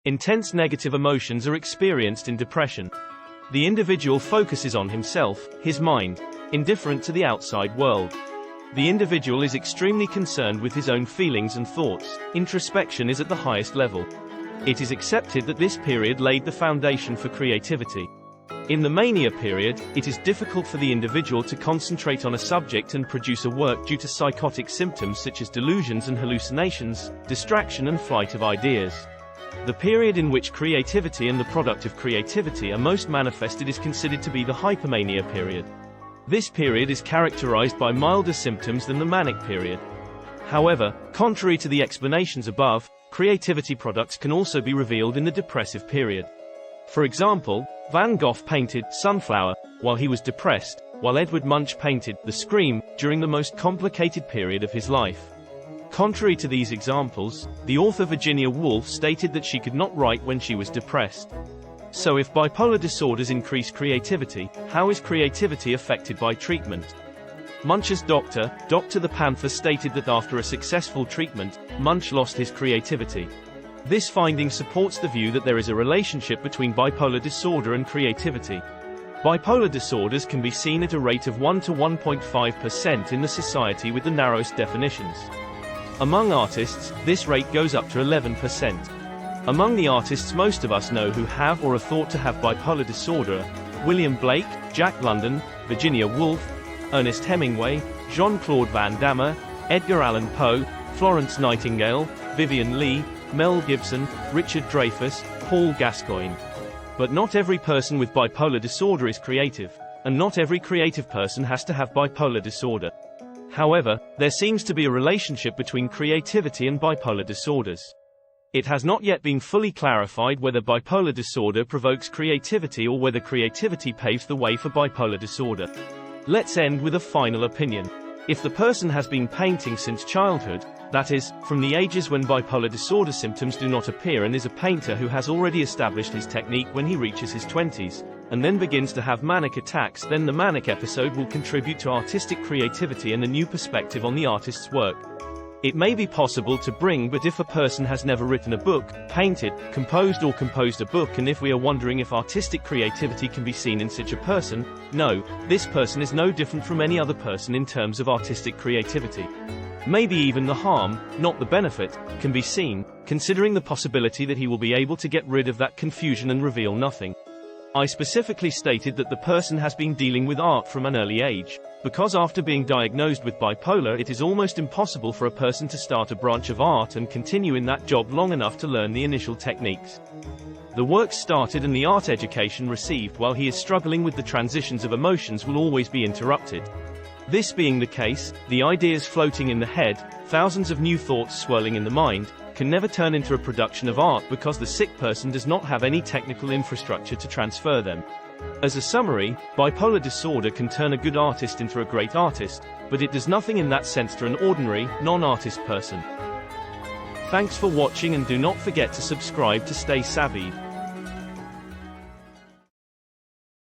Intense negative emotions are experienced in depression. The individual focuses on himself, his mind, indifferent to the outside world. The individual is extremely concerned with his own feelings and thoughts. Introspection is at the highest level. It is accepted that this period laid the foundation for creativity. In the mania period, it is difficult for the individual to concentrate on a subject and produce a work due to psychotic symptoms such as delusions and hallucinations, distraction and flight of ideas. The period in which creativity and the product of creativity are most manifested is considered to be the hypomania period. This period is characterized by milder symptoms than the manic period. However, contrary to the explanations above, creativity products can also be revealed in the depressive period. For example, Van Gogh painted Sunflower while he was depressed, while Edward Munch painted The Scream during the most complicated period of his life. Contrary to these examples, the author Virginia Woolf stated that she could not write when she was depressed. So if bipolar disorders increase creativity, how is creativity affected by treatment? Munch's doctor, Dr. the Panther, stated that after a successful treatment, Munch lost his creativity. This finding supports the view that there is a relationship between bipolar disorder and creativity. Bipolar disorders can be seen at a rate of 1 to 1.5% in the society with the narrowest definitions. Among artists, this rate goes up to 11%. Among the artists most of us know who have or are thought to have bipolar disorder, William Blake, Jack London, Virginia Woolf, Ernest Hemingway, Jean-Claude Van Damme, Edgar Allan Poe, Florence Nightingale, Vivian Leigh, Mel Gibson, Richard Dreyfuss, Paul Gascoigne. But not every person with bipolar disorder is creative, and not every creative person has to have bipolar disorder. However, there seems to be a relationship between creativity and bipolar disorders. It has not yet been fully clarified whether bipolar disorder provokes creativity or whether creativity paves the way for bipolar disorder. Let's end with a final opinion. If the person has been painting since childhood, that is, from the ages when bipolar disorder symptoms do not appear, and is a painter who has already established his technique when he reaches his 20s, and then begins to have manic attacks, then the manic episode will contribute to artistic creativity and a new perspective on the artist's work. It may be possible to bring, but if a person has never written a book, painted, composed a book, and if we are wondering if artistic creativity can be seen in such a person, no, this person is no different from any other person in terms of artistic creativity. Maybe even the harm, not the benefit, can be seen, considering the possibility that he will be able to get rid of that confusion and reveal nothing. I specifically stated that the person has been dealing with art from an early age, because after being diagnosed with bipolar it is almost impossible for a person to start a branch of art and continue in that job long enough to learn the initial techniques. The work started and the art education received while he is struggling with the transitions of emotions will always be interrupted. This being the case, the ideas floating in the head, thousands of new thoughts swirling in the mind, can never turn into a production of art because the sick person does not have any technical infrastructure to transfer them. As a summary, bipolar disorder can turn a good artist into a great artist, but it does nothing in that sense to an ordinary, non-artist person. Thanks for watching and do not forget to subscribe to stay savvied.